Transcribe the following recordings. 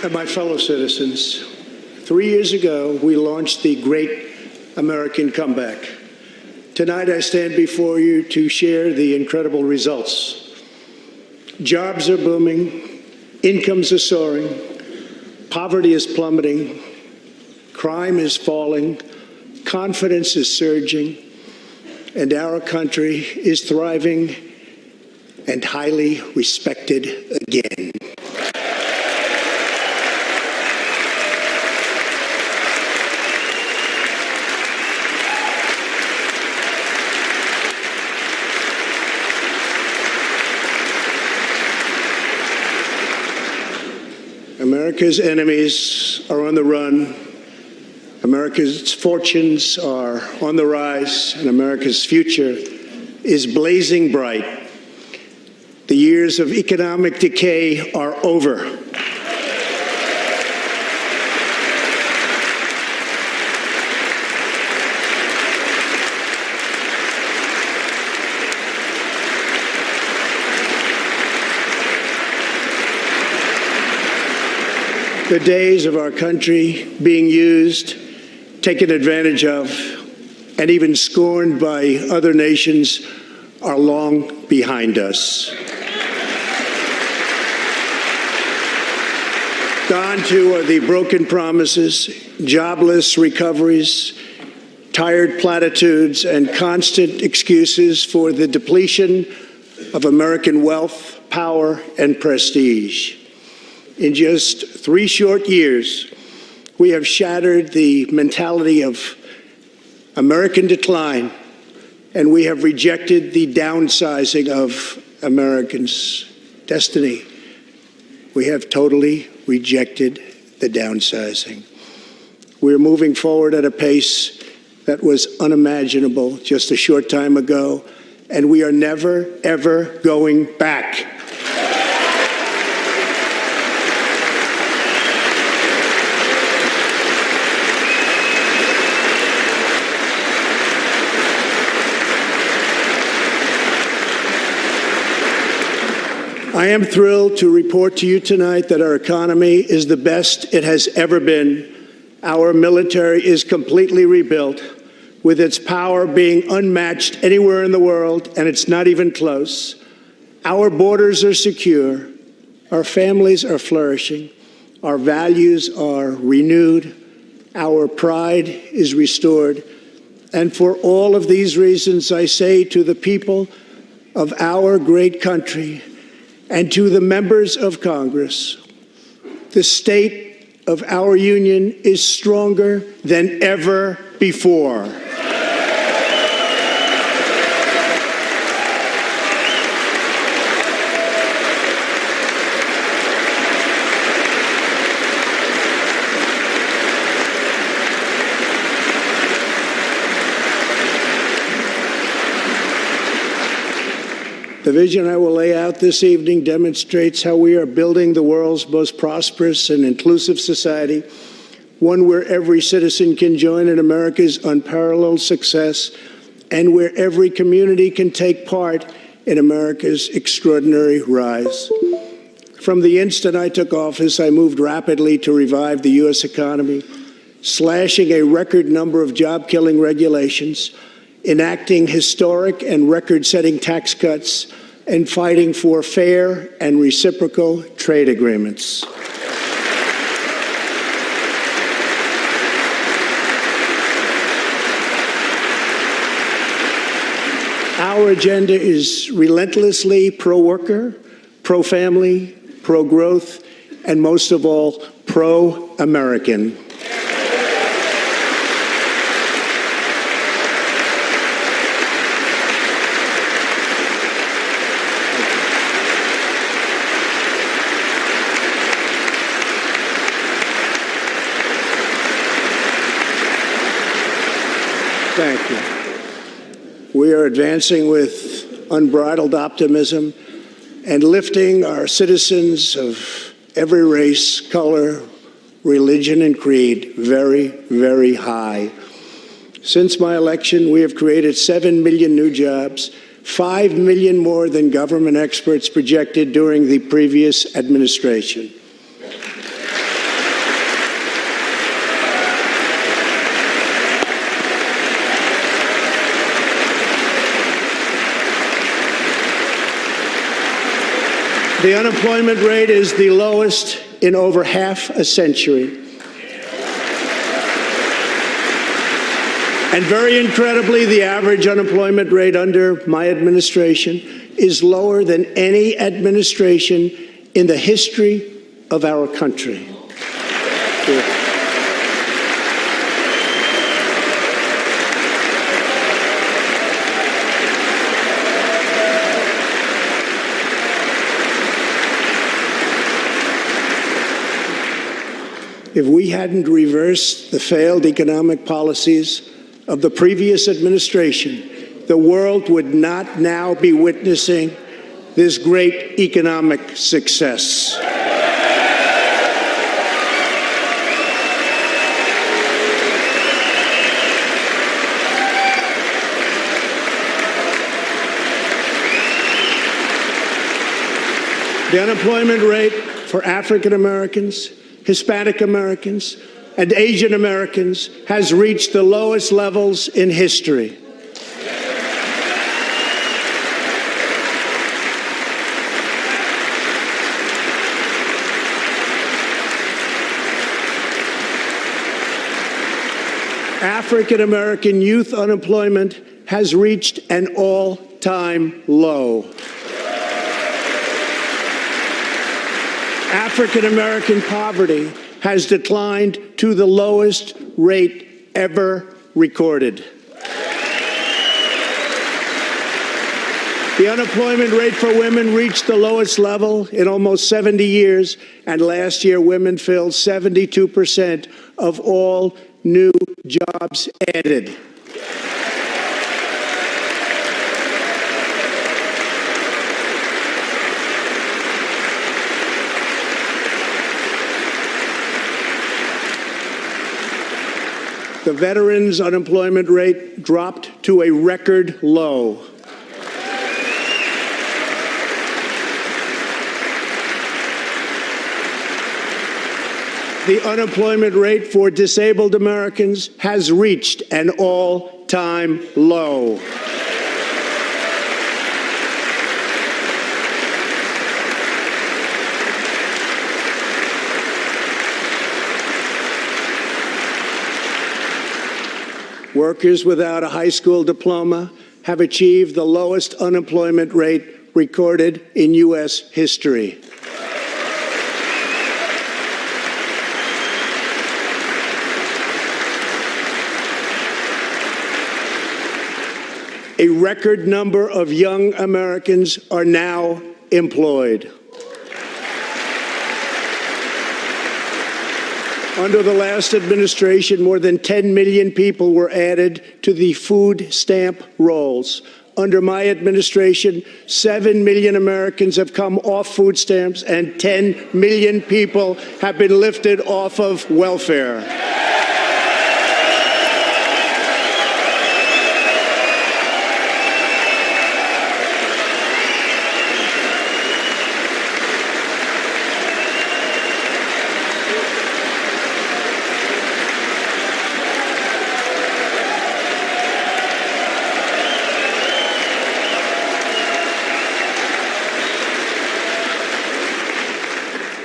And my fellow citizens, 3 years ago, we launched the Great American Comeback. Tonight, I stand before you to share the incredible results. Jobs are booming, incomes are soaring, poverty is plummeting, crime is falling, confidence is surging, and our country is thriving and highly respected again. America's enemies are on the run. America's fortunes are on the rise, and America's future is blazing bright. The years of economic decay are over. The days of our country being used, taken advantage of, and even scorned by other nations are long behind us. Gone too are the broken promises, jobless recoveries, tired platitudes, and constant excuses for the depletion of American wealth, power, and prestige. In just 3 short years, we have shattered the mentality of American decline, and we have rejected the downsizing of Americans' destiny. We have totally rejected the downsizing. We're moving forward at a pace that was unimaginable just a short time ago, and we are never, ever going back. I am thrilled to report to you tonight that our economy is the best it has ever been. Our military is completely rebuilt, with its power being unmatched anywhere in the world, and it's not even close. Our borders are secure. Our families are flourishing. Our values are renewed. Our pride is restored. And for all of these reasons, I say to the people of our great country, and to the members of Congress, the state of our union is stronger than ever before. The vision I will lay out this evening demonstrates how we are building the world's most prosperous and inclusive society, one where every citizen can join in America's unparalleled success, and where every community can take part in America's extraordinary rise. From the instant I took office, I moved rapidly to revive the U.S. economy, slashing a record number of job-killing regulations, enacting historic and record-setting tax cuts, and fighting for fair and reciprocal trade agreements. Our agenda is relentlessly pro-worker, pro-family, pro-growth, and most of all, pro-American. Thank you. We are advancing with unbridled optimism and lifting our citizens of every race, color, religion, and creed very, very high. Since my election, we have created 7 million new jobs, 5 million more than government experts projected during the previous administration. The unemployment rate is the lowest in over half a century. And very incredibly, the average unemployment rate under my administration is lower than any administration in the history of our country. If we hadn't reversed the failed economic policies of the previous administration, the world would not now be witnessing this great economic success. The unemployment rate for African Americans, Hispanic Americans, and Asian Americans has reached the lowest levels in history. African American youth unemployment has reached an all-time low. African American poverty has declined to the lowest rate ever recorded. The unemployment rate for women reached the lowest level in almost 70 years, and last year women filled 72% of all new jobs added. The veterans' unemployment rate dropped to a record low. The unemployment rate for disabled Americans has reached an all-time low. Workers without a high school diploma have achieved the lowest unemployment rate recorded in U.S. history. A record number of young Americans are now employed. Under the last administration, more than 10 million people were added to the food stamp rolls. Under my administration, 7 million Americans have come off food stamps and 10 million people have been lifted off of welfare.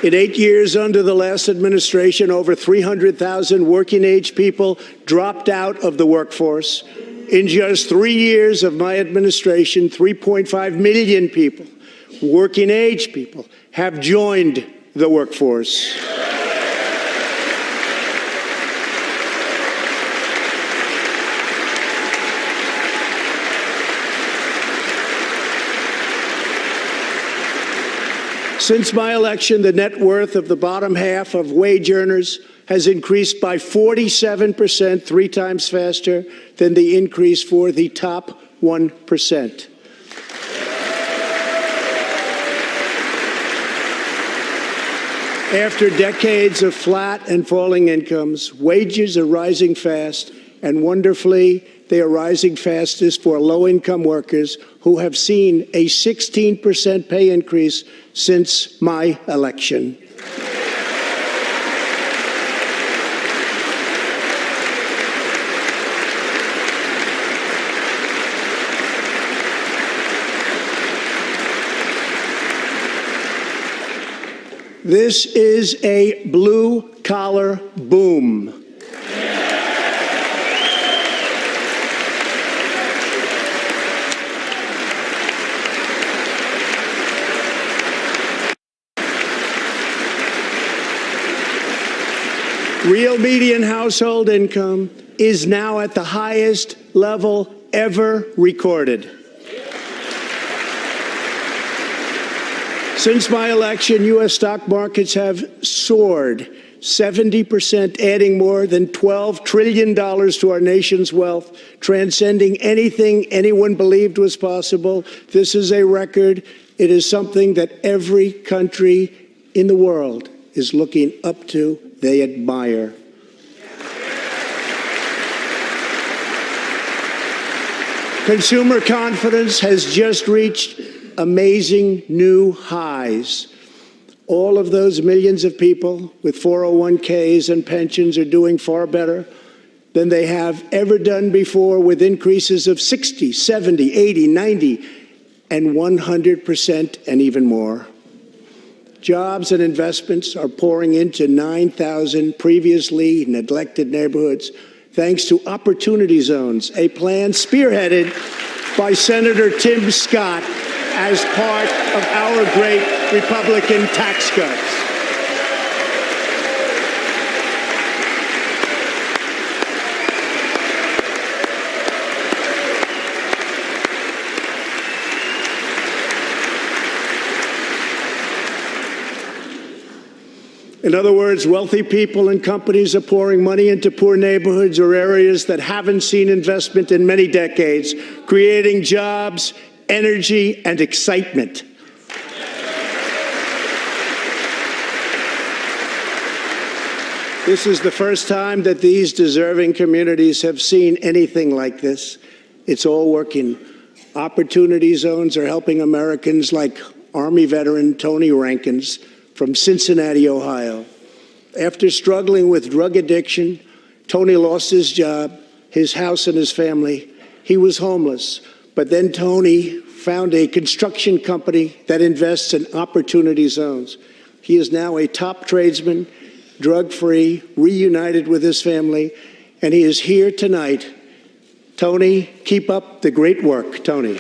In 8 years under the last administration, over 300,000 working-age people dropped out of the workforce. In just 3 years of my administration, 3.5 million people, working-age people, have joined the workforce. Since my election, the net worth of the bottom half of wage earners has increased by 47%, 3 times faster than the increase for the top 1%. After decades of flat and falling incomes, wages are rising fast, and wonderfully, they are rising fastest for low-income workers who have seen a 16% pay increase since my election. This is a blue-collar boom. Real median household income is now at the highest level ever recorded. Since my election, U.S. stock markets have soared 70%, adding more than $12 trillion to our nation's wealth, transcending anything anyone believed was possible. This is a record. It is something that every country in the world is looking up to. They admire. Consumer confidence has just reached amazing new highs. All of those millions of people with 401ks and pensions are doing far better than they have ever done before, with increases of 60, 70, 80, 90, and 100% and even more. Jobs and investments are pouring into 9,000 previously neglected neighborhoods, thanks to Opportunity Zones, a plan spearheaded by Senator Tim Scott as part of our great Republican tax cuts. In other words, wealthy people and companies are pouring money into poor neighborhoods or areas that haven't seen investment in many decades, creating jobs, energy, and excitement. This is the first time that these deserving communities have seen anything like this. It's all working. Opportunity Zones are helping Americans like Army veteran Tony Rankins from Cincinnati, Ohio. After struggling with drug addiction, Tony lost his job, his house, and his family. He was homeless. But then Tony found a construction company that invests in Opportunity Zones. He is now a top tradesman, drug-free, reunited with his family, and he is here tonight. Tony, keep up the great work, Tony.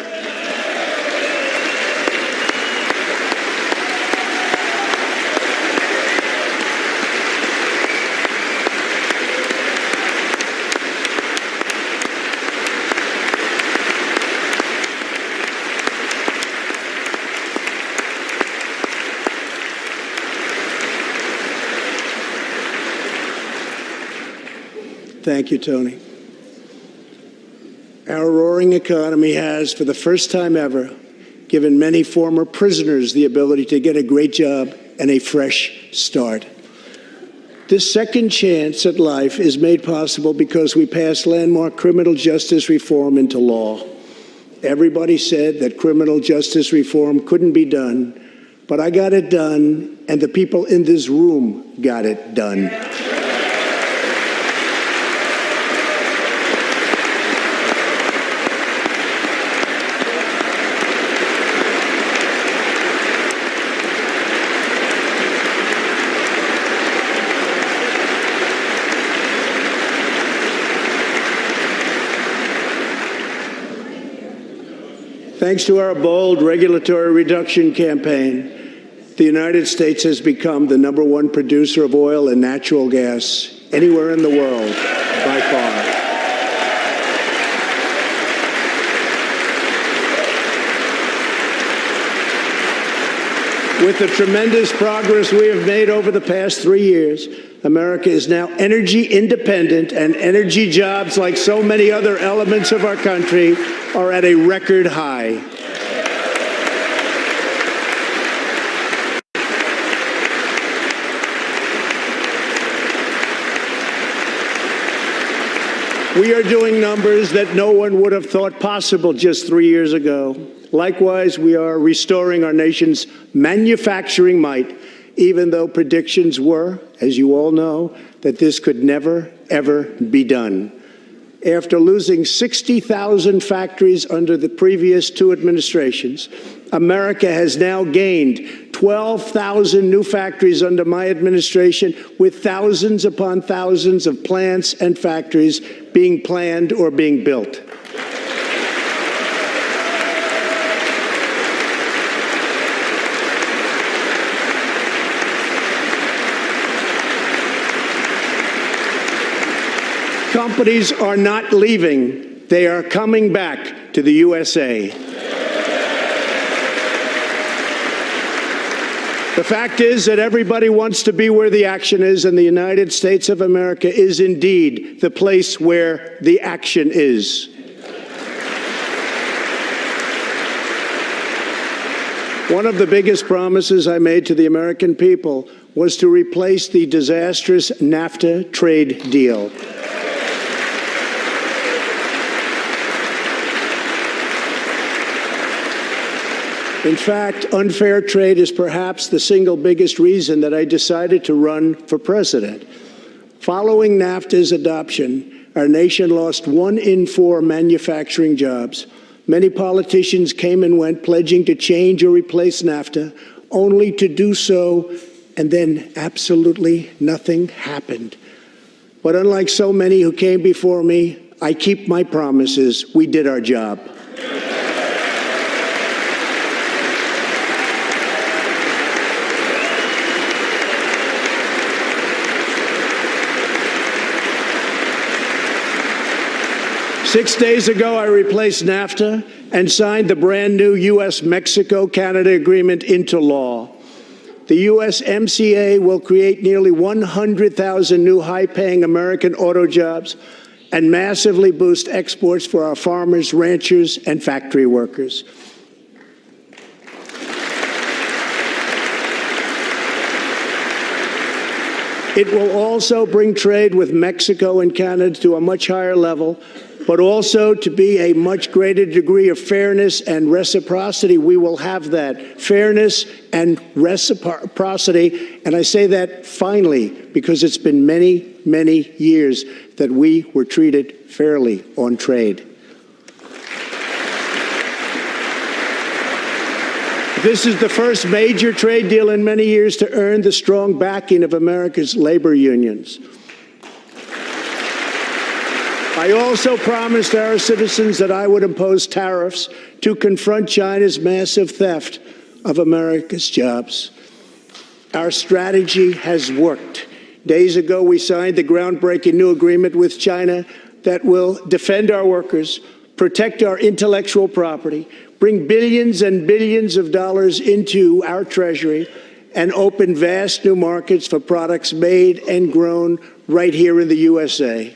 Thank you, Tony. Our roaring economy has, for the first time ever, given many former prisoners the ability to get a great job and a fresh start. This second chance at life is made possible because we passed landmark criminal justice reform into law. Everybody said that criminal justice reform couldn't be done, but I got it done, and the people in this room got it done. Thanks to our bold regulatory reduction campaign, the United States has become the #1 producer of oil and natural gas anywhere in the world, by far. With the tremendous progress we have made over the past 3 years, America is now energy independent, and energy jobs, like so many other elements of our country, are at a record high. We are doing numbers that no one would have thought possible just 3 years ago. Likewise, we are restoring our nation's manufacturing might, even though predictions were, as you all know, that this could never, ever be done. After losing 60,000 factories under the previous two administrations, America has now gained 12,000 new factories under my administration, with thousands upon thousands of plants and factories being planned or being built. Companies are not leaving. They are coming back to the USA. The fact is that everybody wants to be where the action is, and the United States of America is indeed the place where the action is. One of the biggest promises I made to the American people was to replace the disastrous NAFTA trade deal. In fact, unfair trade is perhaps the single biggest reason that I decided to run for president. Following NAFTA's adoption, our nation lost 1 in 4 manufacturing jobs. Many politicians came and went, pledging to change or replace NAFTA, only to do so, and then absolutely nothing happened. But unlike so many who came before me, I keep my promises. We did our job. Six days ago, I replaced NAFTA and signed the brand new U.S.-Mexico-Canada agreement into law. The USMCA will create nearly 100,000 new high-paying American auto jobs and massively boost exports for our farmers, ranchers, and factory workers. It will also bring trade with Mexico and Canada to a much higher level, but also to be a much greater degree of fairness and reciprocity. We will have that fairness and reciprocity, and I say that finally because it's been many, many years that we were treated fairly on trade. This is the first major trade deal in many years to earn the strong backing of America's labor unions. I also promised our citizens that I would impose tariffs to confront China's massive theft of America's jobs. Our strategy has worked. Days ago, we signed the groundbreaking new agreement with China that will defend our workers, protect our intellectual property, bring billions and billions of dollars into our treasury, and open vast new markets for products made and grown right here in the USA.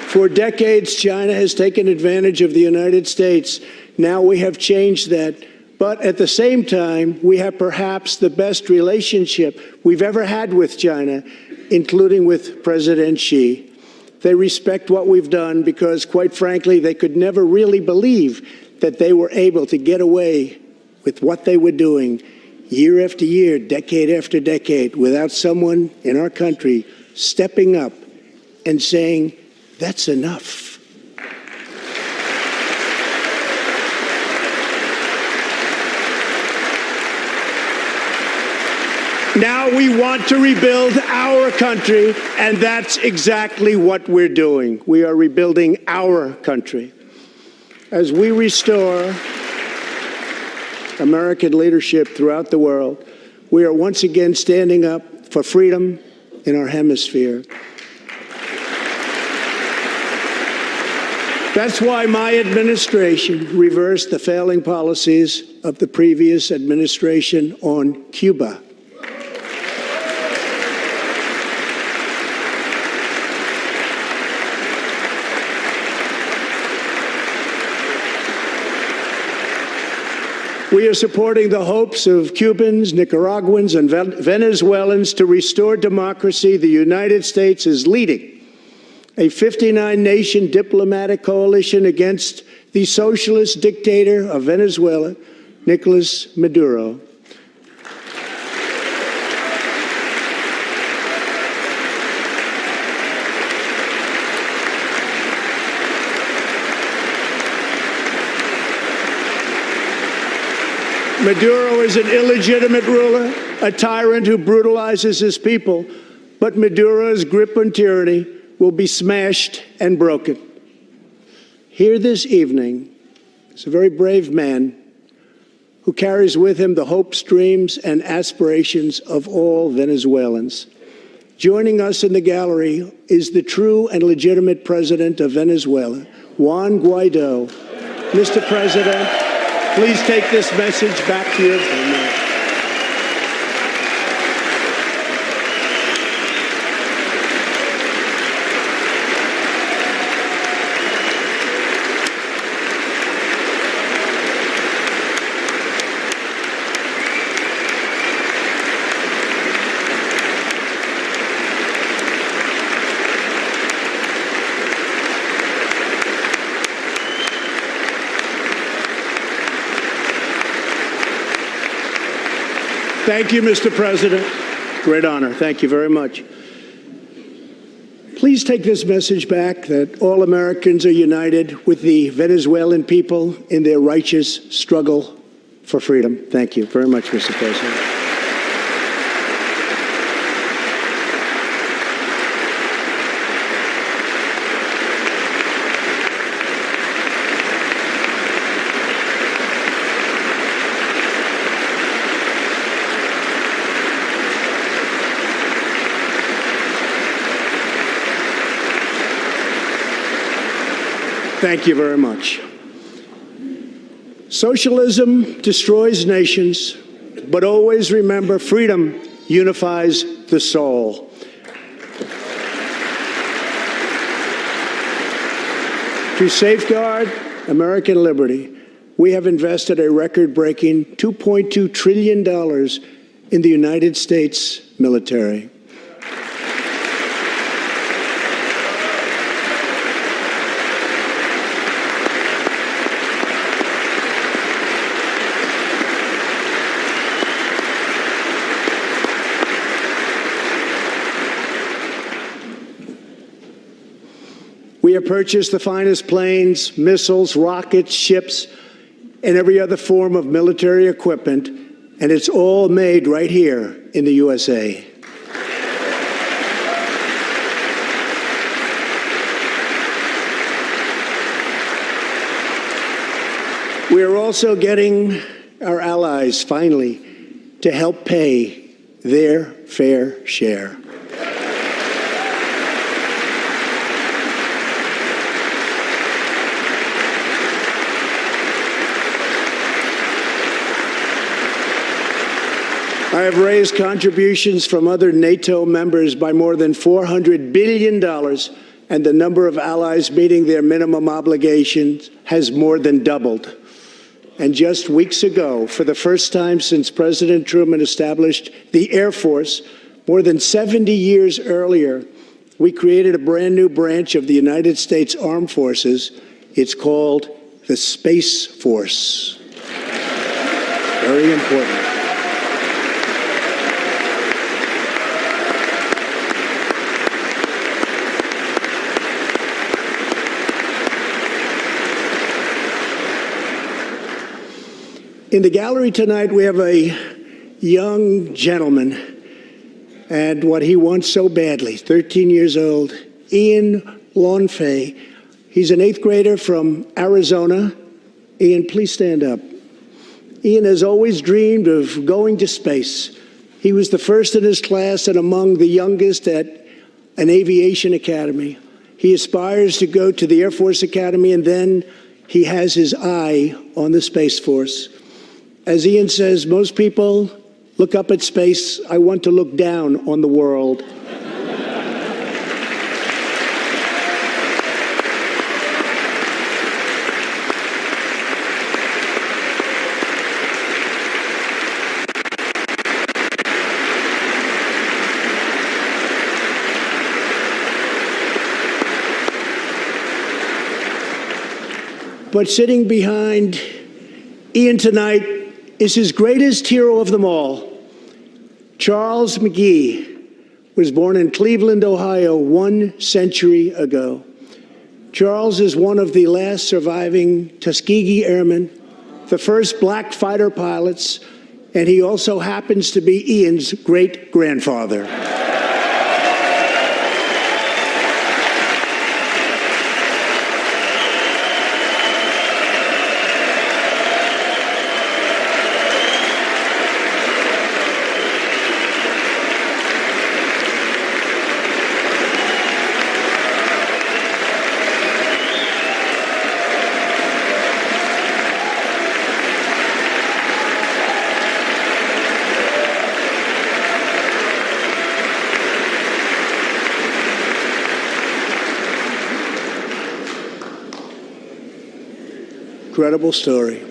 For decades, China has taken advantage of the United States. Now we have changed that. But at the same time, we have perhaps the best relationship we've ever had with China, including with President Xi. They respect what we've done because, quite frankly, they could never really believe that they were able to get away with what they were doing year after year, decade after decade, without someone in our country stepping up and saying, "That's enough." Now we want to rebuild our country, and that's exactly what we're doing. We are rebuilding our country. As we restore American leadership throughout the world, we are once again standing up for freedom in our hemisphere. That's why my administration reversed the failing policies of the previous administration on Cuba. We are supporting the hopes of Cubans, Nicaraguans, and Venezuelans to restore democracy. The United States is leading a 59-nation diplomatic coalition against the socialist dictator of Venezuela, Nicolas Maduro. Maduro is an illegitimate ruler, a tyrant who brutalizes his people, but Maduro's grip on tyranny will be smashed and broken. Here this evening is a very brave man who carries with him the hopes, dreams, and aspirations of all Venezuelans. Joining us in the gallery is the true and legitimate president of Venezuela, Juan Guaido. Mr. President, please take this message back to your family. Thank you, Mr. President. Great honor. Thank you very much. Please take this message back that all Americans are united with the Venezuelan people in their righteous struggle for freedom. Thank you very much, Mr. President. Thank you very much. Socialism destroys nations, but always remember, freedom unifies the soul. To safeguard American liberty, we have invested a record-breaking $2.2 trillion in the United States military. We have purchased the finest planes, missiles, rockets, ships, and every other form of military equipment, and it's all made right here in the USA. We are also getting our allies, finally, to help pay their fair share. I have raised contributions from other NATO members by more than $400 billion, and the number of allies meeting their minimum obligations has more than doubled. And just weeks ago, for the first time since President Truman established the Air Force, more than 70 years earlier, we created a brand new branch of the United States Armed Forces. It's called the Space Force. Very important. In the gallery tonight, we have a young gentleman, and what he wants so badly, 13 years old, Ian Lonfay. He's an 8th grader from Arizona. Ian, please stand up. Ian has always dreamed of going to space. He was the first in his class and among the youngest at an aviation academy. He aspires to go to the Air Force Academy, and then he has his eye on the Space Force. As Ian says, most people look up at space. I want to look down on the world. But sitting behind Ian tonight is his greatest hero of them all. Charles McGee was born in Cleveland, Ohio, 1 century ago. Charles is one of the last surviving Tuskegee Airmen, the first black fighter pilots, and he also happens to be Ian's great-grandfather. Incredible story.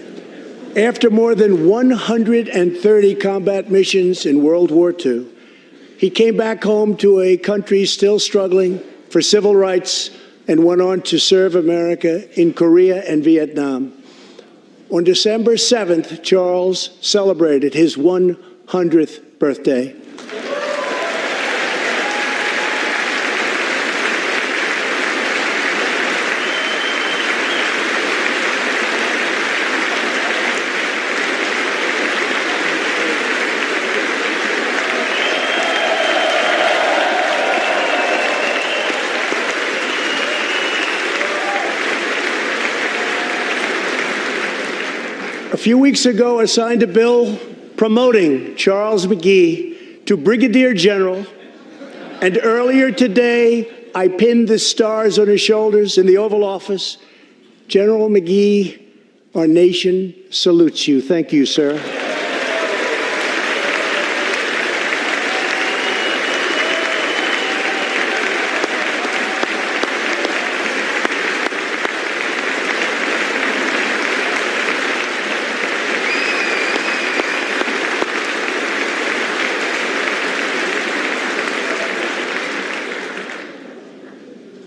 After more than 130 combat missions in World War II, he came back home to a country still struggling for civil rights and went on to serve America in Korea and Vietnam. On December 7th, Charles celebrated his 100th birthday. A few weeks ago, I signed a bill promoting Charles McGee to Brigadier General, and earlier today, I pinned the stars on his shoulders in the Oval Office. General McGee, our nation salutes you. Thank you, sir.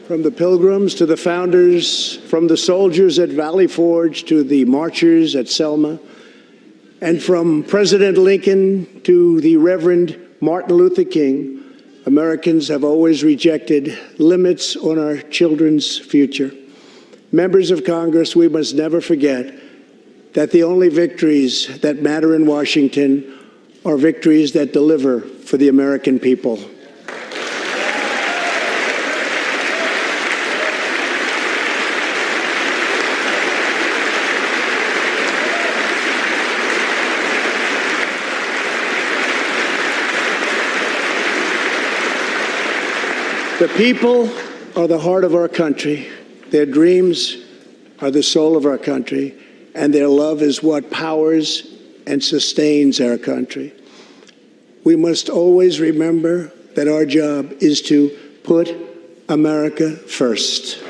From the Pilgrims to the founders, from the soldiers at Valley Forge to the marchers at Selma, and from President Lincoln to the Reverend Martin Luther King, Americans have always rejected limits on our children's future. Members of Congress, we must never forget that the only victories that matter in Washington are victories that deliver for the American people. The people are the heart of our country. Their dreams are the soul of our country, and their love is what powers and sustains our country. We must always remember that our job is to put America first.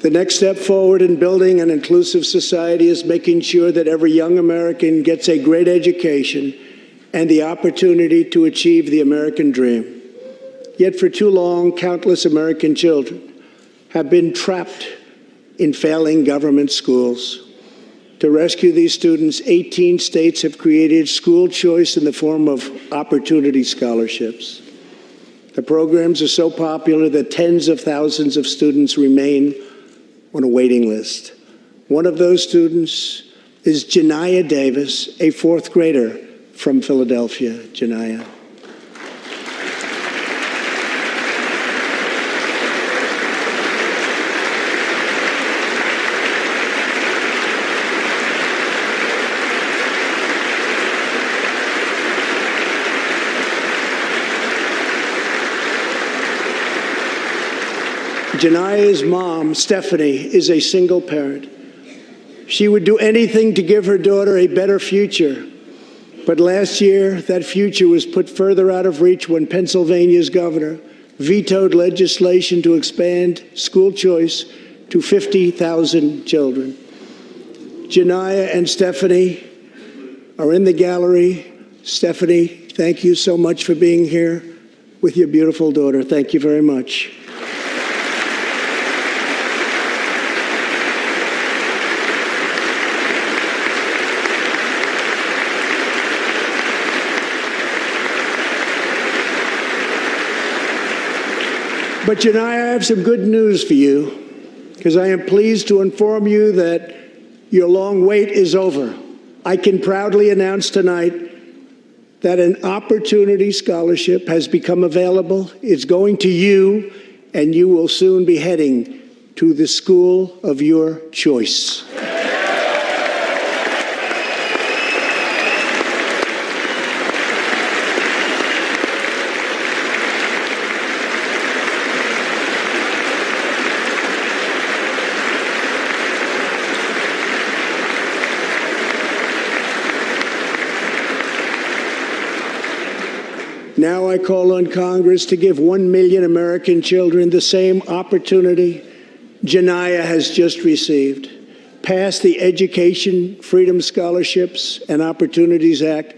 The next step forward in building an inclusive society is making sure that every young American gets a great education and the opportunity to achieve the American dream. Yet for too long, countless American children have been trapped in failing government schools. To rescue these students, 18 states have created school choice in the form of opportunity scholarships. The programs are so popular that tens of thousands of students remain on a waiting list. One of those students is Janiyah Davis, a fourth grader from Philadelphia. Janiyah. Janiyah's mom, Stephanie, is a single parent. She would do anything to give her daughter a better future. But last year, that future was put further out of reach when Pennsylvania's governor vetoed legislation to expand school choice to 50,000 children. Janiyah and Stephanie are in the gallery. Stephanie, thank you so much for being here with your beautiful daughter. Thank you very much. But Janiyah, I have some good news for you, because I am pleased to inform you that your long wait is over. I can proudly announce tonight that an Opportunity Scholarship has become available. It's going to you, and you will soon be heading to the school of your choice. Now I call on Congress to give 1 million American children the same opportunity Janiyah has just received. Pass the Education Freedom Scholarships and Opportunities Act,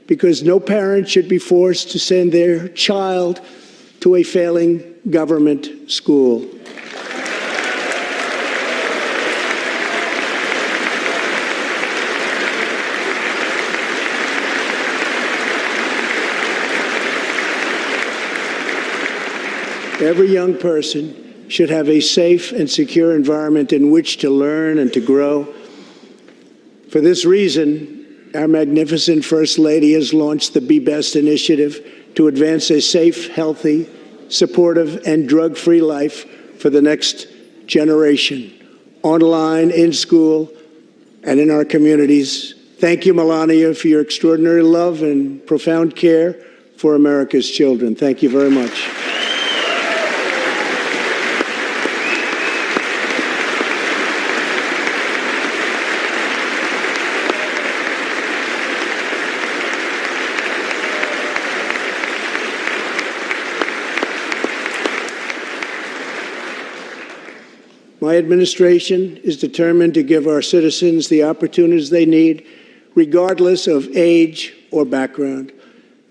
because no parent should be forced to send their child to a failing government school. Every young person should have a safe and secure environment in which to learn and to grow. For this reason, our magnificent First Lady has launched the Be Best initiative to advance a safe, healthy, supportive, and drug-free life for the next generation, online, in school, and in our communities. Thank you, Melania, for your extraordinary love and profound care for America's children. Thank you very much. My administration is determined to give our citizens the opportunities they need, regardless of age or background.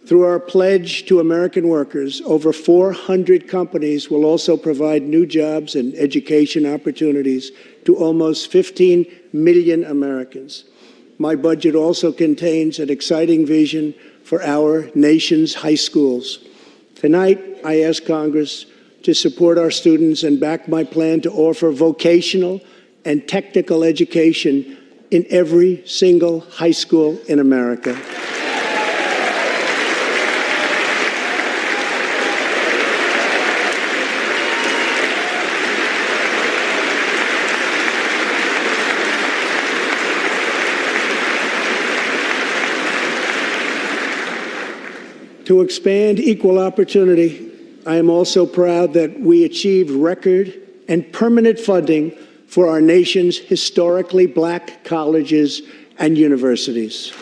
Through our pledge to American workers, over 400 companies will also provide new jobs and education opportunities to almost 15 million Americans. My budget also contains an exciting vision for our nation's high schools. Tonight, I ask Congress to support our students and back my plan to offer vocational and technical education in every single high school in America. To expand equal opportunity, I am also proud that we achieved record and permanent funding for our nation's historically black colleges and universities.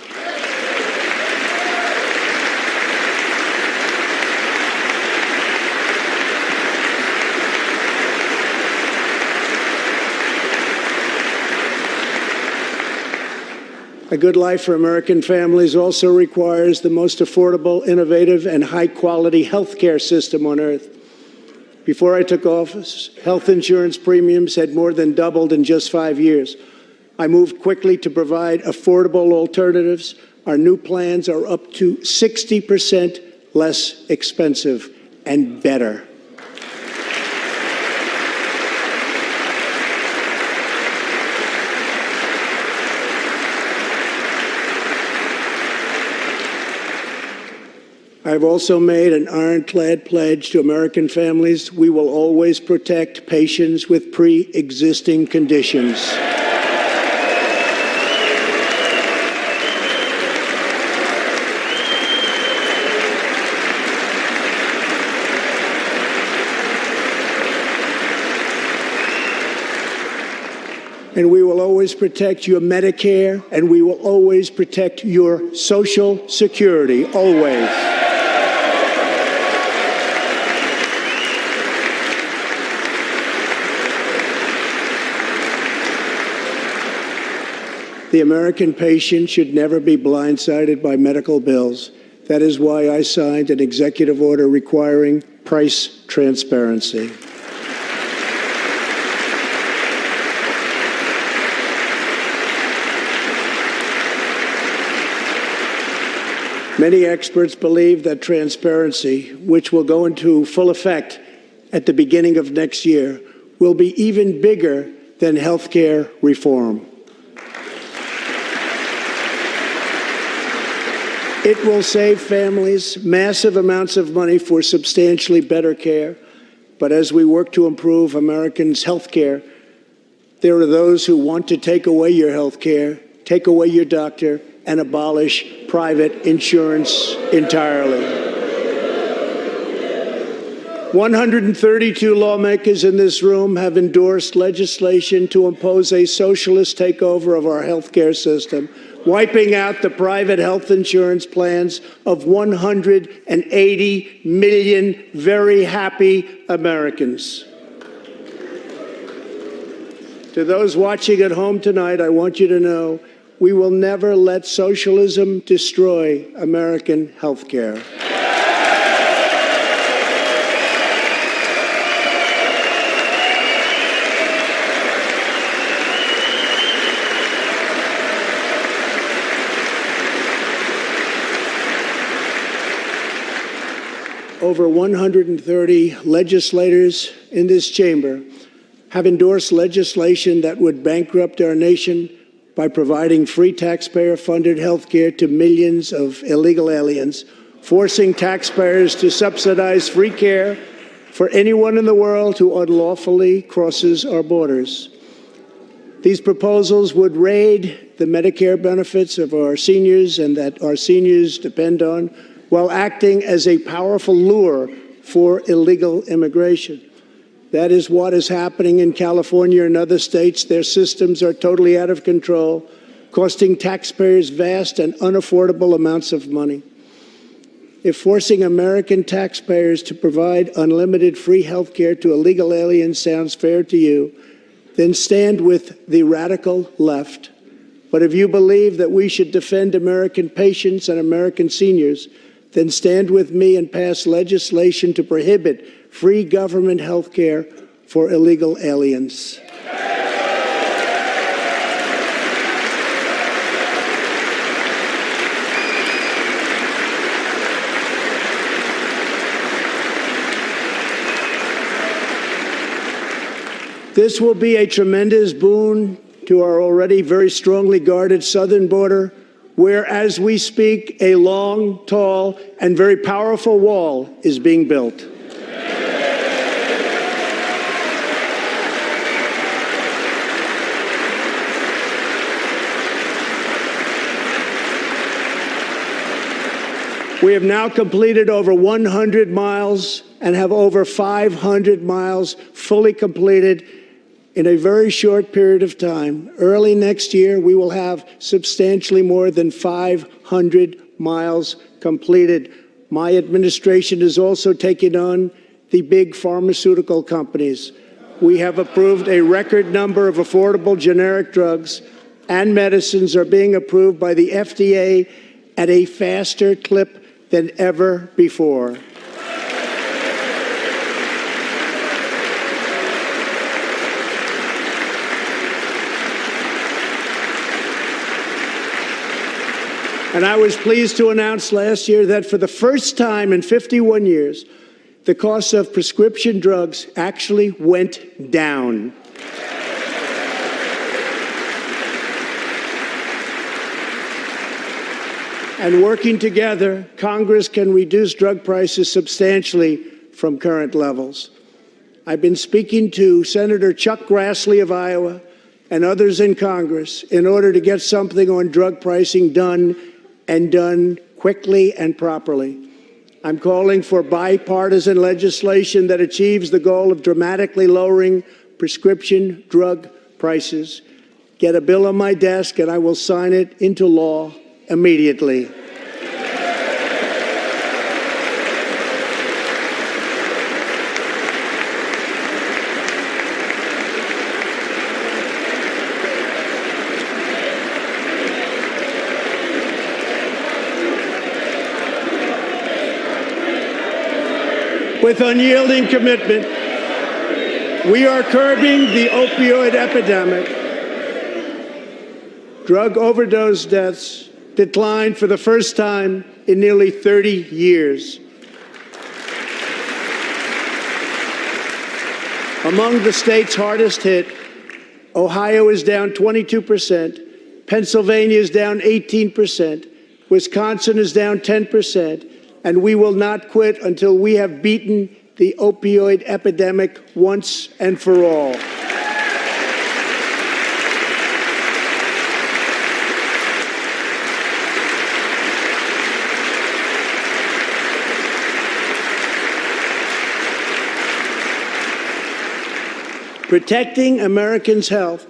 A good life for American families also requires the most affordable, innovative, and high-quality health care system on earth. Before I took office, health insurance premiums had more than doubled in just 5 years. I moved quickly to provide affordable alternatives. Our new plans are up to 60% less expensive and better. I've also made an ironclad pledge to American families. We will always protect patients with pre-existing conditions. And we will always protect your Medicare, and we will always protect your Social Security, always. The American patient should never be blindsided by medical bills. That is why I signed an executive order requiring price transparency. Many experts believe that transparency, which will go into full effect at the beginning of next year, will be even bigger than health care reform. It will save families massive amounts of money for substantially better care. But as we work to improve Americans' health care, there are those who want to take away your health care, take away your doctor, and abolish private insurance entirely. 132 lawmakers in this room have endorsed legislation to impose a socialist takeover of our health care system, wiping out the private health insurance plans of 180 million very happy Americans. To those watching at home tonight, I want you to know we will never let socialism destroy American health care. Over 130 legislators in this chamber have endorsed legislation that would bankrupt our nation by providing free taxpayer-funded health care to millions of illegal aliens, forcing taxpayers to subsidize free care for anyone in the world who unlawfully crosses our borders. These proposals would raid the Medicare benefits of our seniors and that our seniors depend on, while acting as a powerful lure for illegal immigration. That is what is happening in California and other states. Their systems are totally out of control, costing taxpayers vast and unaffordable amounts of money. If forcing American taxpayers to provide unlimited free health care to illegal aliens sounds fair to you, then stand with the radical left. But if you believe that we should defend American patients and American seniors, then stand with me and pass legislation to prohibit free government health care for illegal aliens. This will be a tremendous boon to our already very strongly guarded southern border, where, as we speak, a long, tall, and very powerful wall is being built. We have now completed over 100 miles and have over 500 miles fully completed in a very short period of time. Early next year, we will have substantially more than 500 miles completed. My administration is also taking on the big pharmaceutical companies. We have approved a record number of affordable generic drugs, and medicines are being approved by the FDA at a faster clip than ever before. And I was pleased to announce last year that for the first time in 51 years, the cost of prescription drugs actually went down. And working together, Congress can reduce drug prices substantially from current levels. I've been speaking to Senator Chuck Grassley of Iowa and others in Congress in order to get something on drug pricing done, and done quickly and properly. I'm calling for bipartisan legislation that achieves the goal of dramatically lowering prescription drug prices. Get a bill on my desk and I will sign it into law immediately. With unyielding commitment, we are curbing the opioid epidemic. Drug overdose deaths declined for the first time in nearly 30 years. Among the states hardest hit, Ohio is down 22%, Pennsylvania is down 18%, Wisconsin is down 10%, and we will not quit until we have beaten the opioid epidemic once and for all. Protecting Americans' health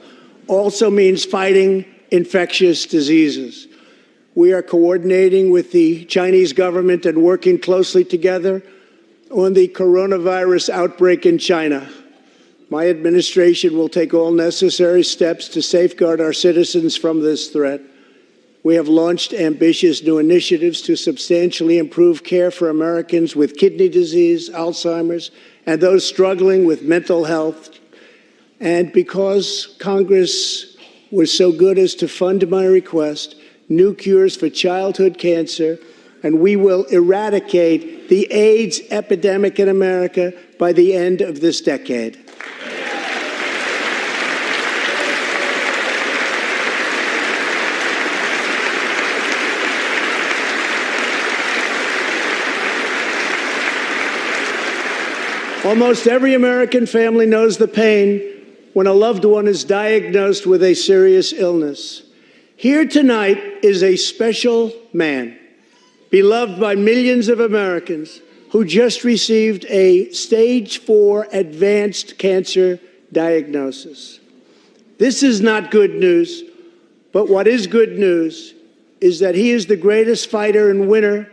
also means fighting infectious diseases. We are coordinating with the Chinese government and working closely together on the coronavirus outbreak in China. My administration will take all necessary steps to safeguard our citizens from this threat. We have launched ambitious new initiatives to substantially improve care for Americans with kidney disease, Alzheimer's, and those struggling with mental health. And because Congress was so good as to fund my request, new cures for childhood cancer, and we will eradicate the AIDS epidemic in America by the end of this decade. Almost every American family knows the pain when a loved one is diagnosed with a serious illness. Here tonight is a special man, beloved by millions of Americans, who just received a stage 4 advanced cancer diagnosis. This is not good news, but what is good news is that he is the greatest fighter and winner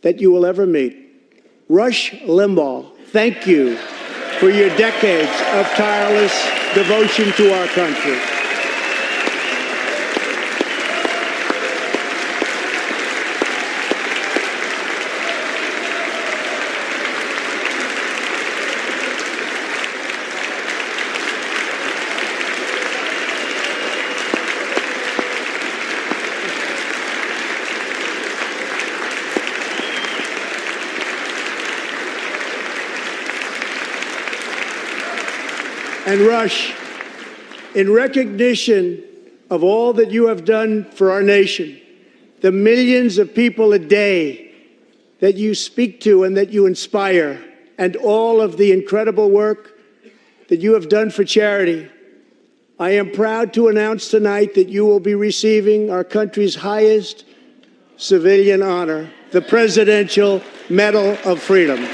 that you will ever meet. Rush Limbaugh, thank you for your decades of tireless devotion to our country. And Rush, in recognition of all that you have done for our nation, the millions of people a day that you speak to and that you inspire, and all of the incredible work that you have done for charity, I am proud to announce tonight that you will be receiving our country's highest civilian honor, the Presidential Medal of Freedom.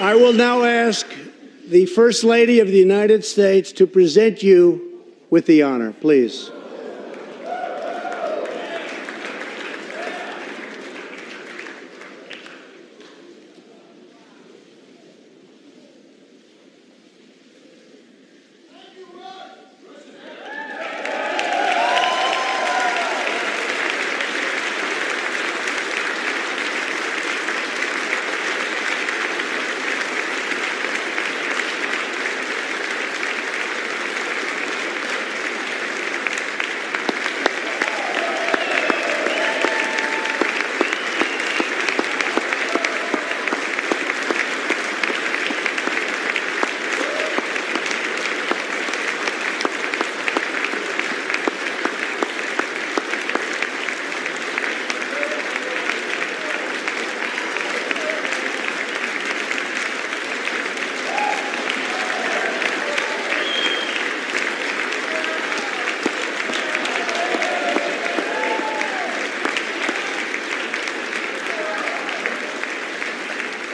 I will now ask the First Lady of the United States to present you with the honor, please.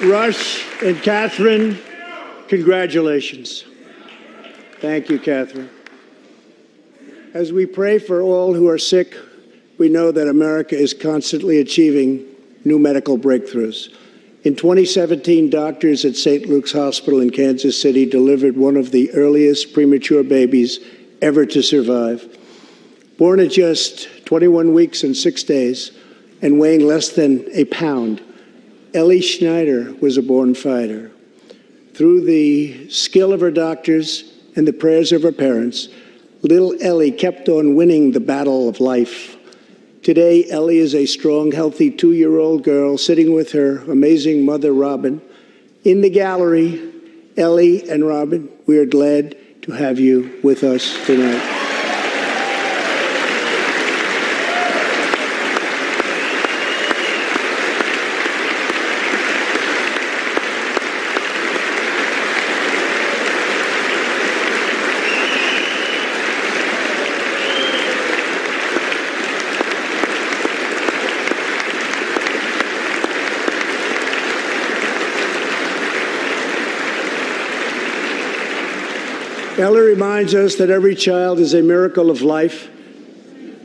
Rush and Catherine, congratulations. Thank you, Catherine. As we pray for all who are sick, we know that America is constantly achieving new medical breakthroughs. In 2017, doctors at St. Luke's Hospital in Kansas City delivered one of the earliest premature babies ever to survive. Born at just 21 weeks and 6 days and weighing less than a pound, Ellie Schneider was a born fighter. Through the skill of her doctors and the prayers of her parents, little Ellie kept on winning the battle of life. Today, Ellie is a strong, healthy 2-year-old girl sitting with her amazing mother, Robin. In the gallery, Ellie and Robin, we are glad to have you with us tonight. Ellie reminds us that every child is a miracle of life.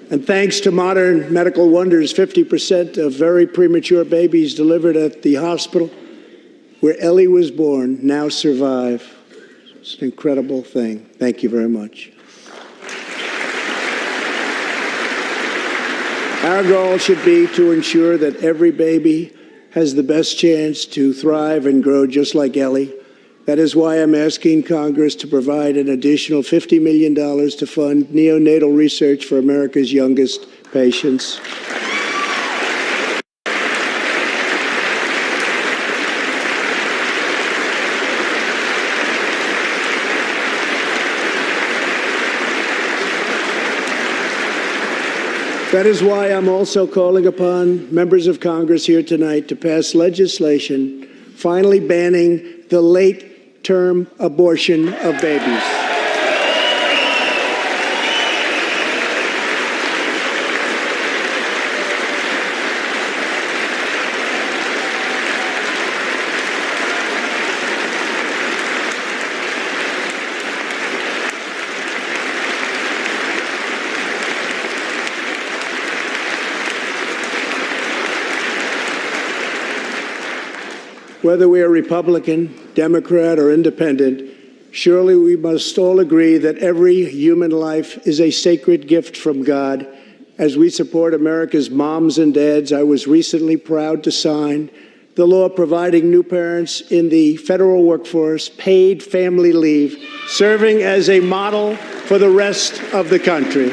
And thanks to modern medical wonders, 50% of very premature babies delivered at the hospital where Ellie was born now survive. It's an incredible thing. Thank you very much. Our goal should be to ensure that every baby has the best chance to thrive and grow just like Ellie. That is why I'm asking Congress to provide an additional $50 million to fund neonatal research for America's youngest patients. That is why I'm also calling upon members of Congress here tonight to pass legislation finally banning the late-term abortion of babies. Whether we are Republican, Democrat, or Independent, surely we must all agree that every human life is a sacred gift from God. As we support America's moms and dads, I was recently proud to sign the law providing new parents in the federal workforce paid family leave, serving as a model for the rest of the country.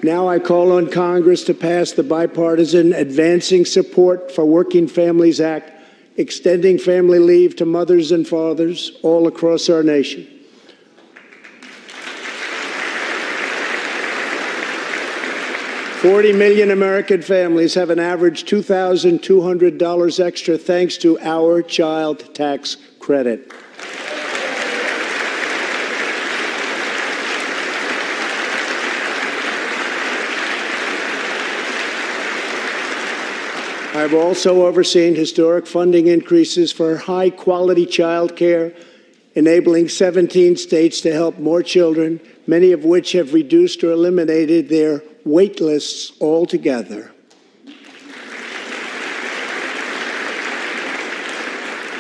Now I call on Congress to pass the bipartisan Advancing Support for Working Families Act, extending family leave to mothers and fathers all across our nation. $40 million American families have an average $2,200 extra thanks to our child tax credit. I've also overseen historic funding increases for high-quality child care, enabling 17 states to help more children, many of which have reduced or eliminated their wait lists altogether.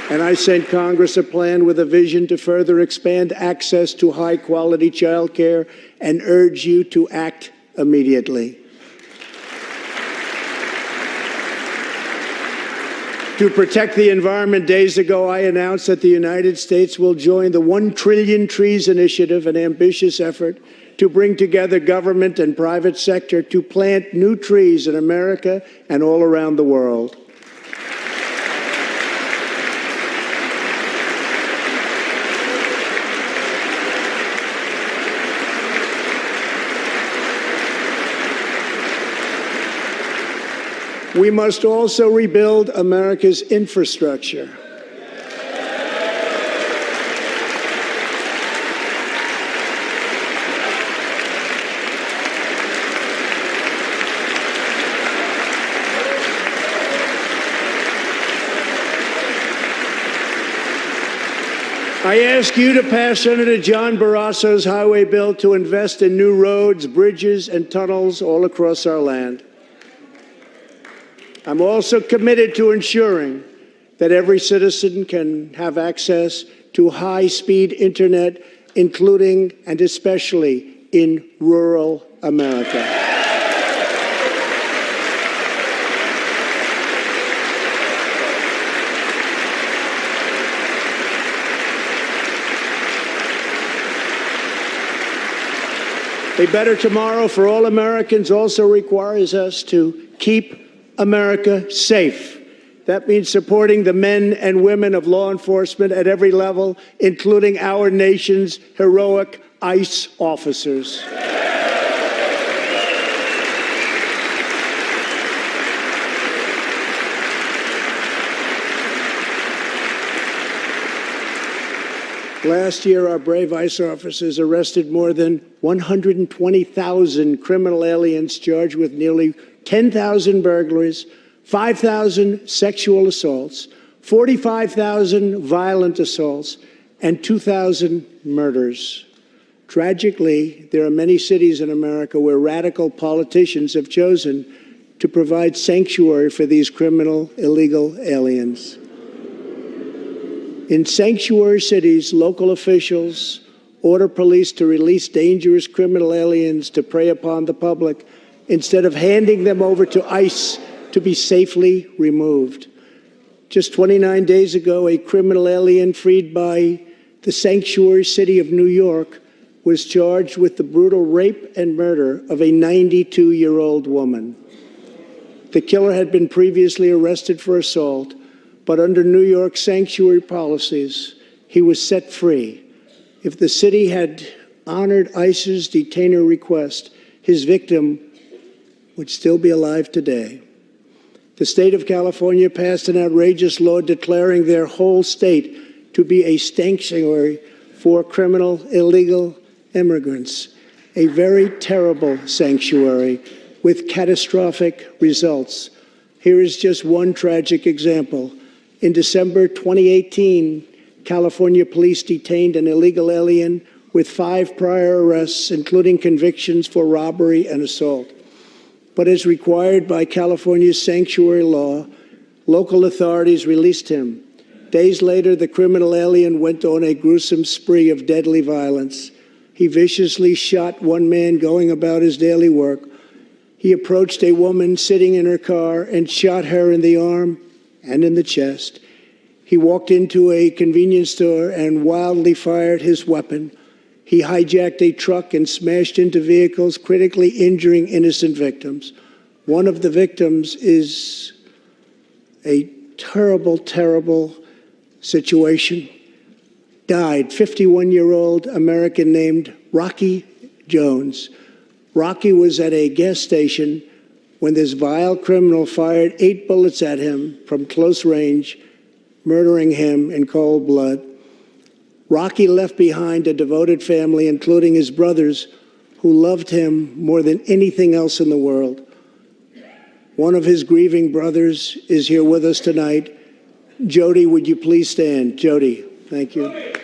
And I sent Congress a plan with a vision to further expand access to high-quality child care and urge you to act immediately. To protect the environment, days ago, I announced that the United States will join the 1 Trillion Trees Initiative, an ambitious effort to bring together government and private sector to plant new trees in America and all around the world. We must also rebuild America's infrastructure. I ask you to pass Senator John Barrasso's highway bill to invest in new roads, bridges, and tunnels all across our land. I'm also committed to ensuring that every citizen can have access to high-speed internet, including and especially in rural America. A better tomorrow for all Americans also requires us to keep America safe. That means supporting the men and women of law enforcement at every level, including our nation's heroic ICE officers. Last year, our brave ICE officers arrested more than 120,000 criminal aliens charged with nearly 10,000 burglaries, 5,000 sexual assaults, 45,000 violent assaults, and 2,000 murders. Tragically, there are many cities in America where radical politicians have chosen to provide sanctuary for these criminal illegal aliens. In sanctuary cities, local officials order police to release dangerous criminal aliens to prey upon the public instead of handing them over to ICE to be safely removed. Just 29 days ago, a criminal alien freed by the sanctuary city of New York was charged with the brutal rape and murder of a 92-year-old woman. The killer had been previously arrested for assault, but under New York sanctuary policies, he was set free. If the city had honored ICE's detainer request, his victim would still be alive today. The state of California passed an outrageous law declaring their whole state to be a sanctuary for criminal illegal immigrants, a very terrible sanctuary with catastrophic results. Here is just one tragic example. In December 2018, California police detained an illegal alien with 5 prior arrests, including convictions for robbery and assault. But as required by California's sanctuary law, local authorities released him. Days later, the criminal alien went on a gruesome spree of deadly violence. He viciously shot one man going about his daily work. He approached a woman sitting in her car and shot her in the arm and in the chest. He walked into a convenience store and wildly fired his weapon. He hijacked a truck and smashed into vehicles, critically injuring innocent victims. One of the victims is a terrible, terrible situation. Died, 51-year-old American named Rocky Jones. Rocky was at a gas station when this vile criminal fired 8 bullets at him from close range, murdering him in cold blood. Rocky left behind a devoted family, including his brothers, who loved him more than anything else in the world. One of his grieving brothers is here with us tonight. Jody, would you please stand? Jody, thank you.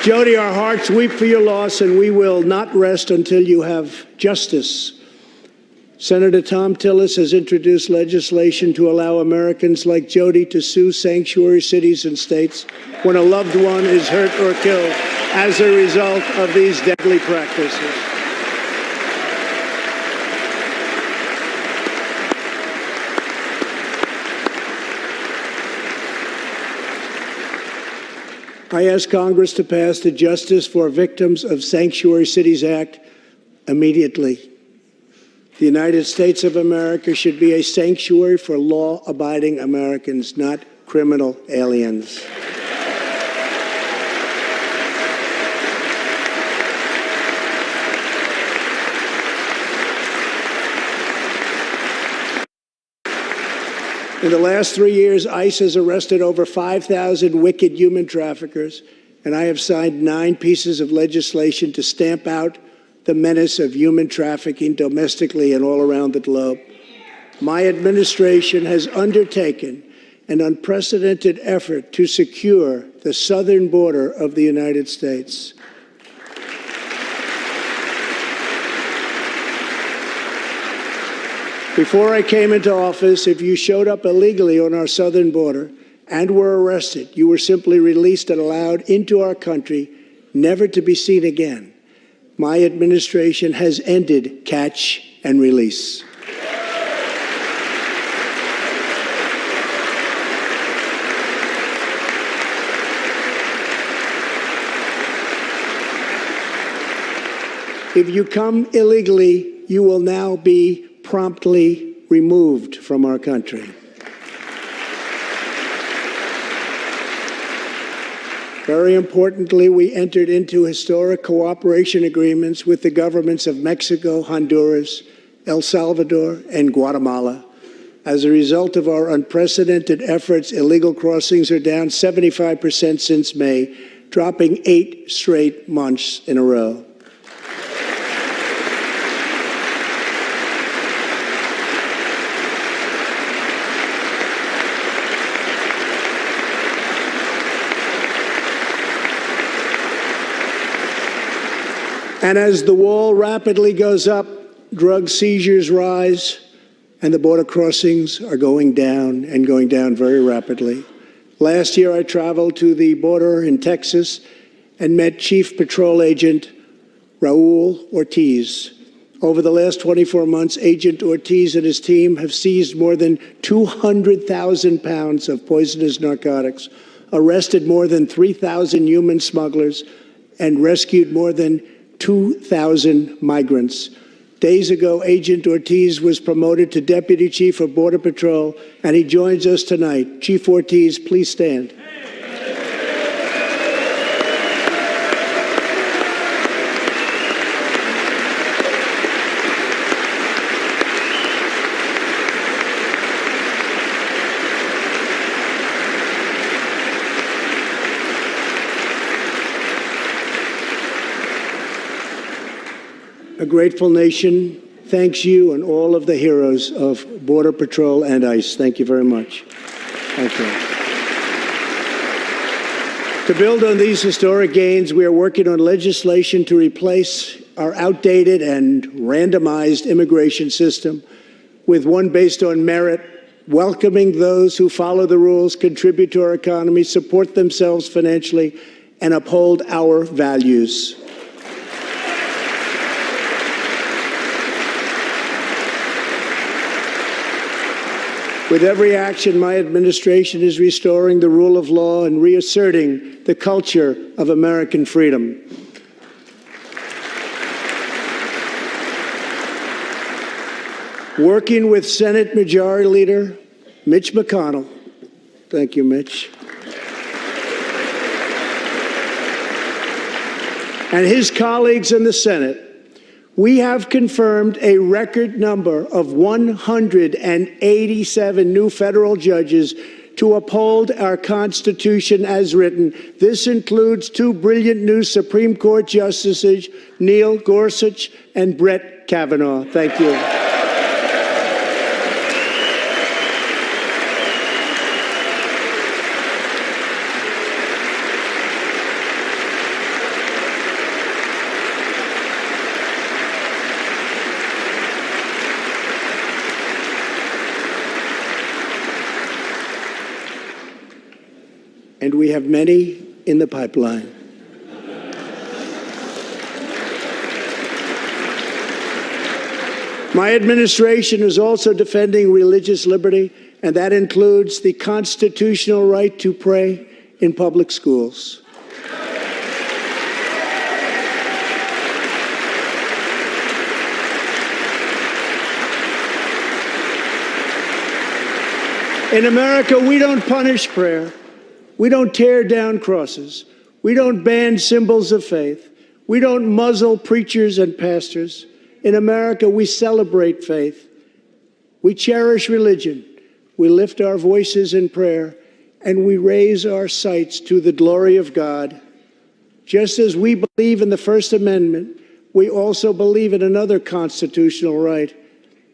Jody, our hearts weep for your loss, and we will not rest until you have justice. Senator Thom Tillis has introduced legislation to allow Americans like Jody to sue sanctuary cities and states when a loved one is hurt or killed as a result of these deadly practices. I ask Congress to pass the Justice for Victims of Sanctuary Cities Act immediately. The United States of America should be a sanctuary for law-abiding Americans, not criminal aliens. In the last 3 years, ICE has arrested over 5,000 wicked human traffickers, and I have signed 9 pieces of legislation to stamp out the menace of human trafficking domestically and all around the globe. My administration has undertaken an unprecedented effort to secure the southern border of the United States. Before I came into office, if you showed up illegally on our southern border and were arrested, you were simply released and allowed into our country, never to be seen again. My administration has ended catch and release. If you come illegally, you will now be promptly removed from our country. Very importantly, we entered into historic cooperation agreements with the governments of Mexico, Honduras, El Salvador, and Guatemala. As a result of our unprecedented efforts, illegal crossings are down 75% since May, dropping 8 straight months in a row. And as the wall rapidly goes up, drug seizures rise, and the border crossings are going down and going down very rapidly. Last year, I traveled to the border in Texas and met Chief Patrol Agent Raul Ortiz. Over the last 24 months, Agent Ortiz and his team have seized more than 200,000 pounds of poisonous narcotics, arrested more than 3,000 human smugglers, and rescued more than 2,000 migrants. Days ago, Agent Ortiz was promoted to Deputy Chief of Border Patrol, and he joins us tonight. Chief Ortiz, please stand. A grateful nation thanks you and all of the heroes of Border Patrol and ICE. Thank you very much. Thank you. To build on these historic gains, we are working on legislation to replace our outdated and randomized immigration system with one based on merit, welcoming those who follow the rules, contribute to our economy, support themselves financially, and uphold our values. With every action, my administration is restoring the rule of law and reasserting the culture of American freedom. Working with Senate Majority Leader Mitch McConnell, thank you, Mitch, and his colleagues in the Senate, we have confirmed a record number of 187 new federal judges to uphold our Constitution as written. This includes 2 brilliant new Supreme Court justices, Neil Gorsuch and Brett Kavanaugh. Thank you. And we have many in the pipeline. My administration is also defending religious liberty, and that includes the constitutional right to pray in public schools. In America, we don't punish prayer. We don't tear down crosses. We don't ban symbols of faith. We don't muzzle preachers and pastors. In America, we celebrate faith. We cherish religion. We lift our voices in prayer, and we raise our sights to the glory of God. Just as we believe in the First Amendment, we also believe in another constitutional right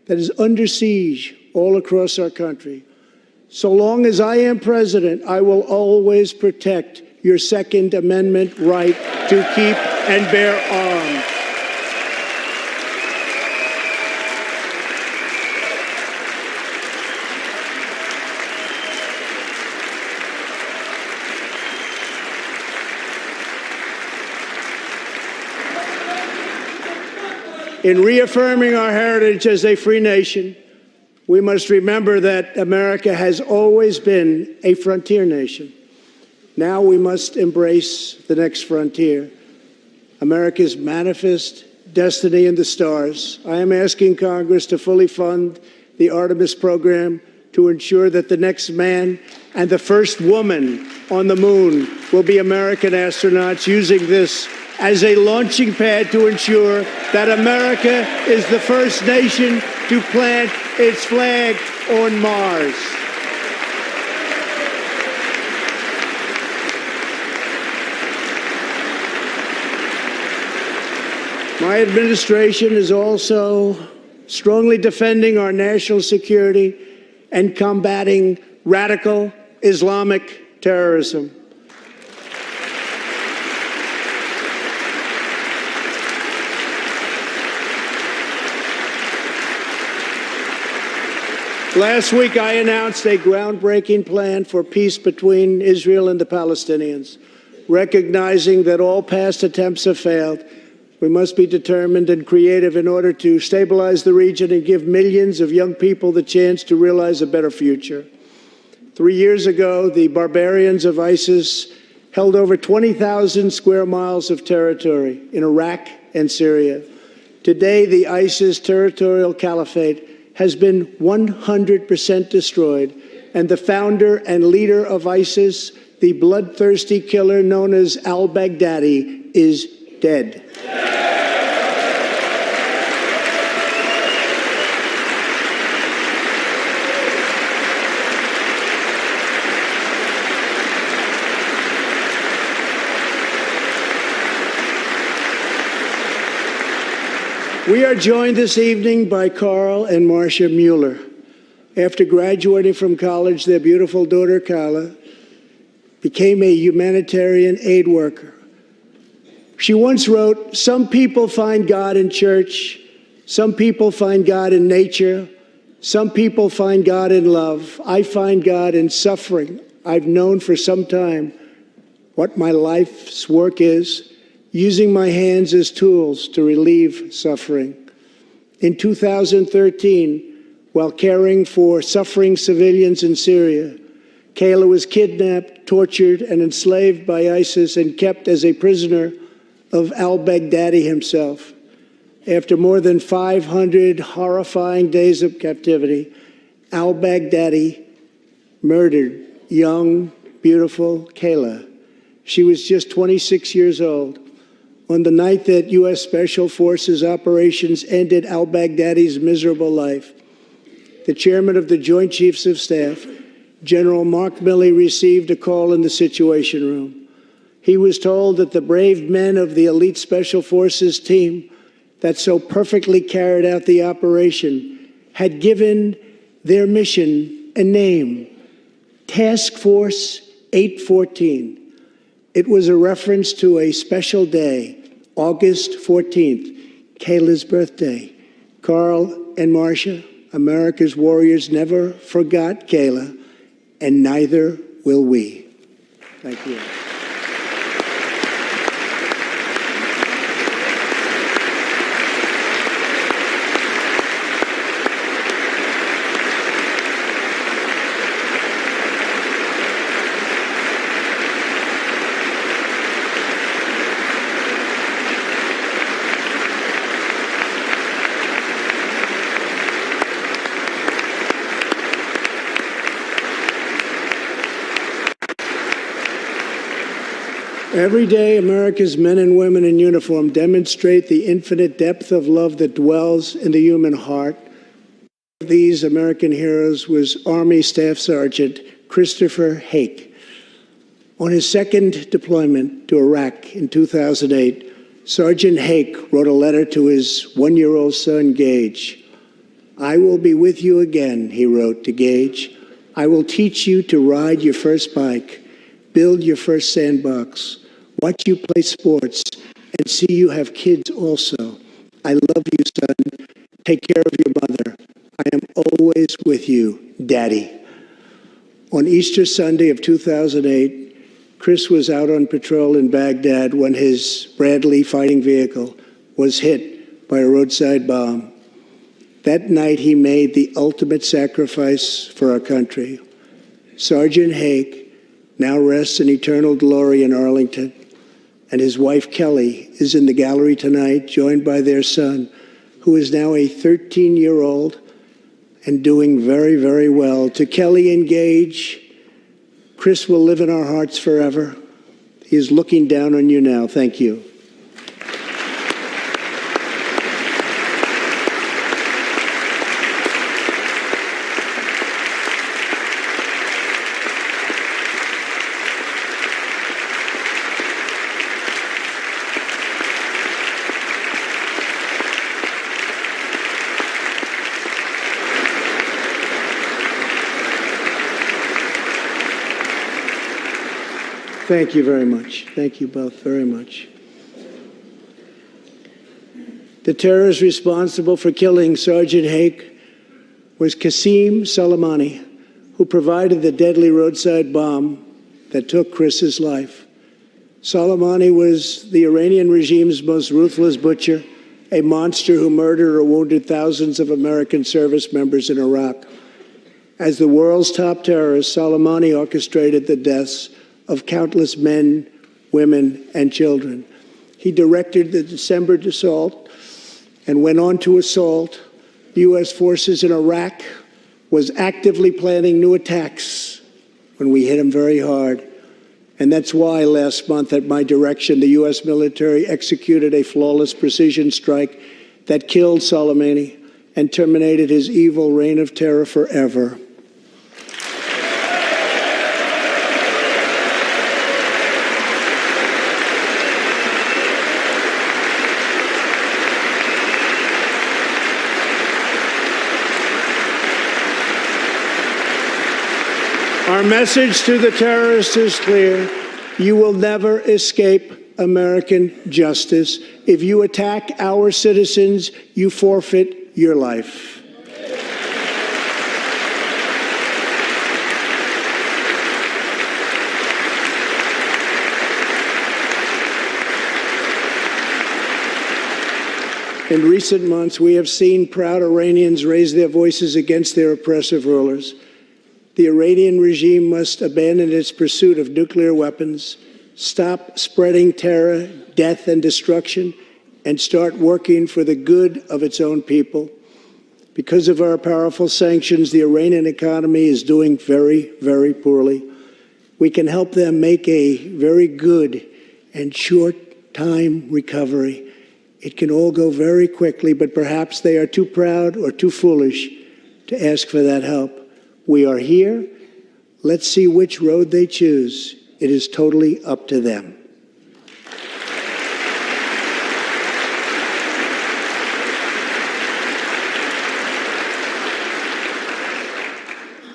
that is under siege all across our country. So long as I am president, I will always protect your Second Amendment right to keep and bear arms. In reaffirming our heritage as a free nation, we must remember that America has always been a frontier nation. Now we must embrace the next frontier, America's manifest destiny in the stars. I am asking Congress to fully fund the Artemis program to ensure that the next man and the first woman on the moon will be American astronauts, using this as a launching pad to ensure that America is the first nation to plant its flag on Mars. My administration is also strongly defending our national security and combating radical Islamic terrorism. Last week, I announced a groundbreaking plan for peace between Israel and the Palestinians. Recognizing that all past attempts have failed, we must be determined and creative in order to stabilize the region and give millions of young people the chance to realize a better future. 3 years ago, the barbarians of ISIS held over 20,000 square miles of territory in Iraq and Syria. Today, the ISIS territorial caliphate has been 100% destroyed, and the founder and leader of ISIS, the bloodthirsty killer known as al-Baghdadi, is dead. We are joined this evening by Carl and Marcia Mueller. After graduating from college, their beautiful daughter, Carla, became a humanitarian aid worker. She once wrote, "Some people find God in church, some people find God in nature, some people find God in love. I find God in suffering. I've known for some time what my life's work is, using my hands as tools to relieve suffering." In 2013, while caring for suffering civilians in Syria, Kayla was kidnapped, tortured, and enslaved by ISIS and kept as a prisoner of al-Baghdadi himself. After more than 500 horrifying days of captivity, al-Baghdadi murdered young, beautiful Kayla. She was just 26 years old. On the night that U.S. Special Forces operations ended al-Baghdadi's miserable life, the chairman of the Joint Chiefs of Staff, General Mark Milley, received a call in the Situation Room. He was told that the brave men of the elite Special Forces team that so perfectly carried out the operation had given their mission a name, Task Force 814. It was a reference to a special day, August 14th, Kayla's birthday. Carl and Marcia, America's warriors, never forgot Kayla, and neither will we. Thank you. Every day, America's men and women in uniform demonstrate the infinite depth of love that dwells in the human heart. One of these American heroes was Army Staff Sergeant Christopher Hake. On his second deployment to Iraq in 2008, Sergeant Hake wrote a letter to his one-year-old son, Gage. "I will be with you again," he wrote to Gage. "I will teach you to ride your first bike, build your first sandbox, watch you play sports, and see you have kids also. I love you, son. Take care of your mother. I am always with you, Daddy." On Easter Sunday of 2008, Chris was out on patrol in Baghdad when his Bradley fighting vehicle was hit by a roadside bomb. That night, he made the ultimate sacrifice for our country. Sergeant Hake now rests in eternal glory in Arlington, and his wife, Kelly, is in the gallery tonight, joined by their son, who is now a 13-year-old and doing very, very well. To Kelly and Gage, Chris will live in our hearts forever. He is looking down on you now. Thank you. Thank you very much. Thank you both very much. The terrorist responsible for killing Sergeant Hake was Qasem Soleimani, who provided the deadly roadside bomb that took Chris's life. Soleimani was the Iranian regime's most ruthless butcher, a monster who murdered or wounded thousands of American service members in Iraq. As the world's top terrorist, Soleimani orchestrated the deaths of countless men, women, and children. He directed the December assault and went on to assault U.S. forces in Iraq, was actively planning new attacks when we hit him very hard. And that's why last month, at my direction, the U.S. military executed a flawless precision strike that killed Soleimani and terminated his evil reign of terror forever. Our message to the terrorists is clear. You will never escape American justice. If you attack our citizens, you forfeit your life. In recent months, we have seen proud Iranians raise their voices against their oppressive rulers. The Iranian regime must abandon its pursuit of nuclear weapons, stop spreading terror, death, and destruction, and start working for the good of its own people. Because of our powerful sanctions, the Iranian economy is doing very, very poorly. We can help them make a very good and short-time recovery. It can all go very quickly, but perhaps they are too proud or too foolish to ask for that help. We are here. Let's see which road they choose. It is totally up to them.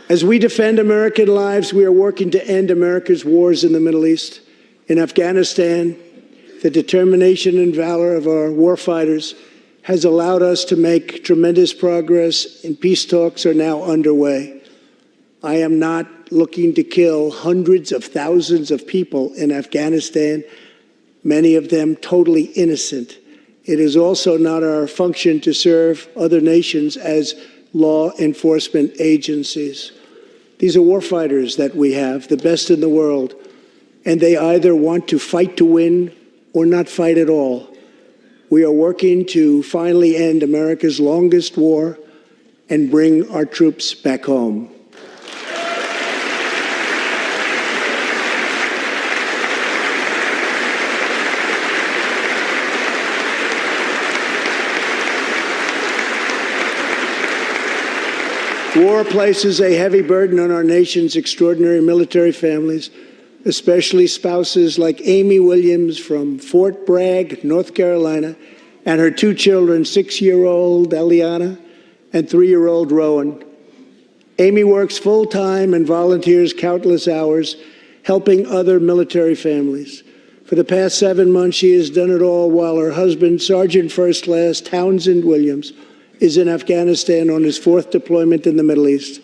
As we defend American lives, we are working to end America's wars in the Middle East. In Afghanistan, the determination and valor of our warfighters has allowed us to make tremendous progress, and peace talks are now underway. I am not looking to kill hundreds of thousands of people in Afghanistan, many of them totally innocent. It is also not our function to serve other nations as law enforcement agencies. These are warfighters that we have, the best in the world, and they either want to fight to win or not fight at all. We are working to finally end America's longest war and bring our troops back home. War places a heavy burden on our nation's extraordinary military families, especially spouses like Amy Williams from Fort Bragg, North Carolina, and her two children, 6-year-old Eliana and 3-year-old Rowan. Amy works full-time and volunteers countless hours helping other military families. For the past 7 months, she has done it all while her husband, Sergeant First Class Townsend Williams, is in Afghanistan on his 4th deployment in the Middle East.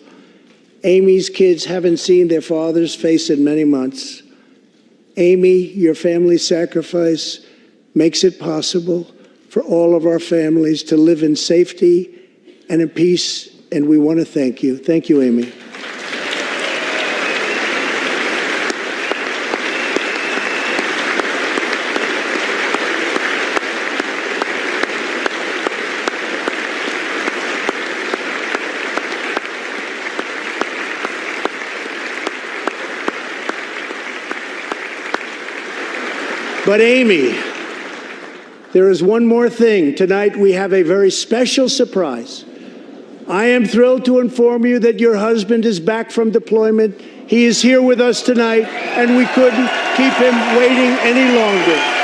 Amy's kids haven't seen their father's face in many months. Amy, your family's sacrifice makes it possible for all of our families to live in safety and in peace, and we want to thank you. Thank you, Amy. But Amy, there is one more thing. Tonight we have a very special surprise. I am thrilled to inform you that your husband is back from deployment. He is here with us tonight, and we couldn't keep him waiting any longer.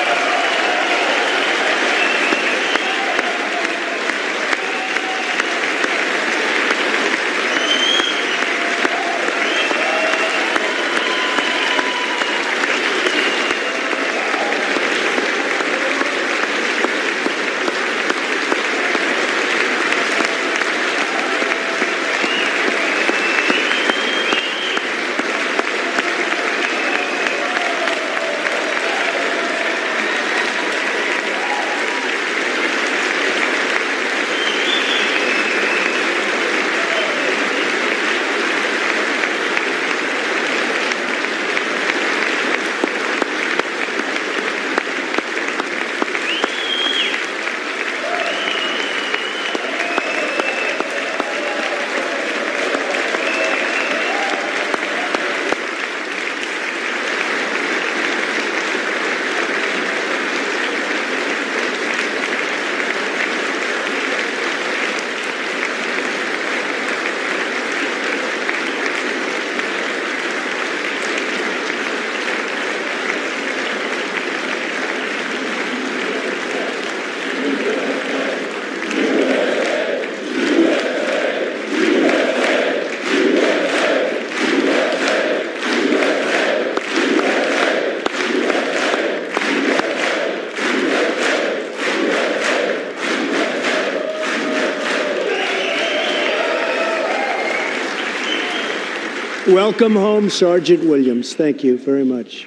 Welcome home, Sergeant Williams. Thank you very much.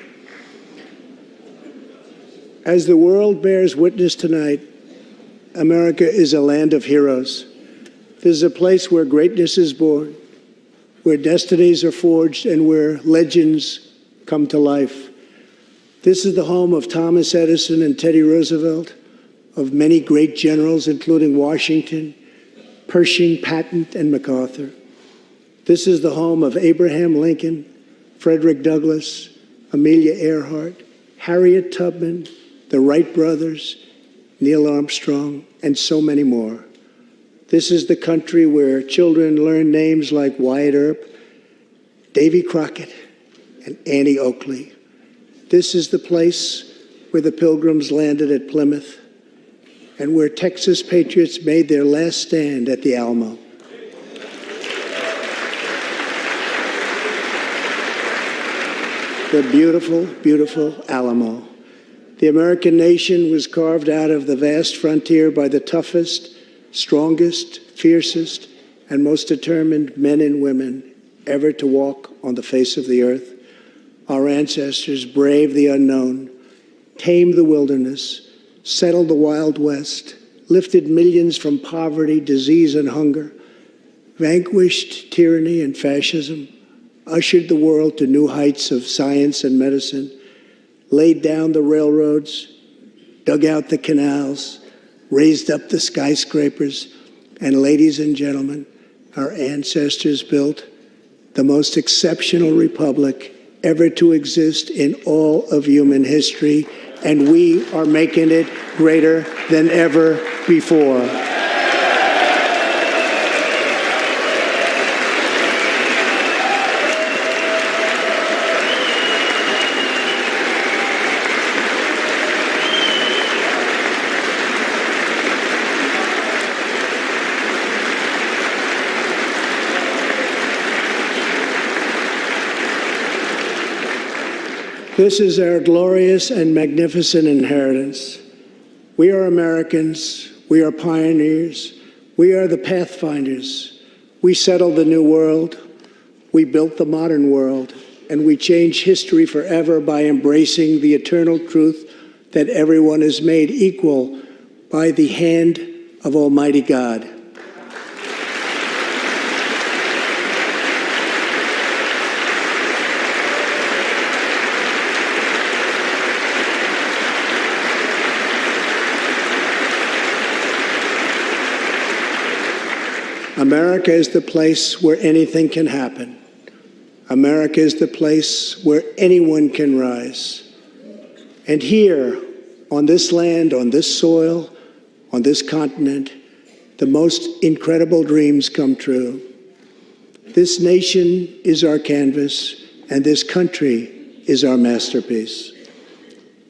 As the world bears witness tonight, America is a land of heroes. This is a place where greatness is born, where destinies are forged, and where legends come to life. This is the home of Thomas Edison and Teddy Roosevelt, of many great generals, including Washington, Pershing, Patton, and MacArthur. This is the home of Abraham Lincoln, Frederick Douglass, Amelia Earhart, Harriet Tubman, the Wright brothers, Neil Armstrong, and so many more. This is the country where children learn names like Wyatt Earp, Davy Crockett, and Annie Oakley. This is the place where the Pilgrims landed at Plymouth and where Texas patriots made their last stand at the Alamo. The beautiful, beautiful Alamo. The American nation was carved out of the vast frontier by the toughest, strongest, fiercest, and most determined men and women ever to walk on the face of the earth. Our ancestors braved the unknown, tamed the wilderness, settled the Wild West, lifted millions from poverty, disease, and hunger, vanquished tyranny and fascism, ushered the world to new heights of science and medicine, laid down the railroads, dug out the canals, raised up the skyscrapers, and ladies and gentlemen, our ancestors built the most exceptional republic ever to exist in all of human history, and we are making it greater than ever before. This is our glorious and magnificent inheritance. We are Americans. We are pioneers. We are the pathfinders. We settled the new world. We built the modern world. And we change history forever by embracing the eternal truth that everyone is made equal by the hand of Almighty God. America is the place where anything can happen. America is the place where anyone can rise. And here, on this land, on this soil, on this continent, the most incredible dreams come true. This nation is our canvas, and this country is our masterpiece.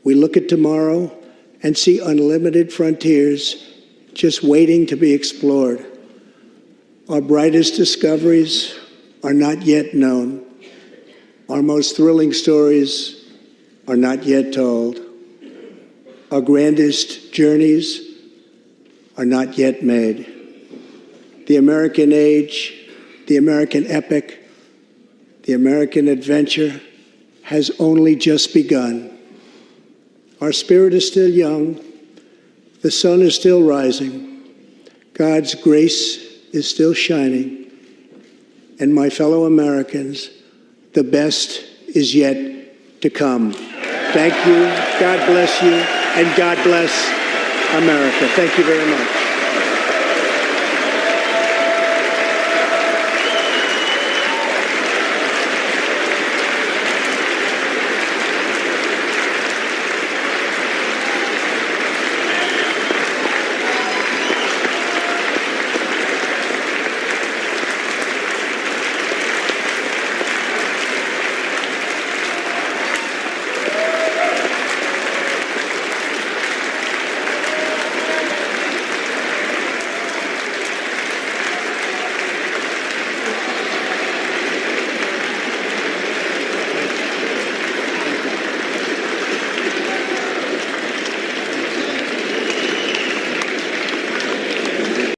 We look at tomorrow and see unlimited frontiers just waiting to be explored. Our brightest discoveries are not yet known. Our most thrilling stories are not yet told. Our grandest journeys are not yet made. The American age, the American epic, the American adventure has only just begun. Our spirit is still young. The sun is still rising. God's grace is still shining. And my fellow Americans, the best is yet to come. Thank you. God bless you. And God bless America. Thank you very much.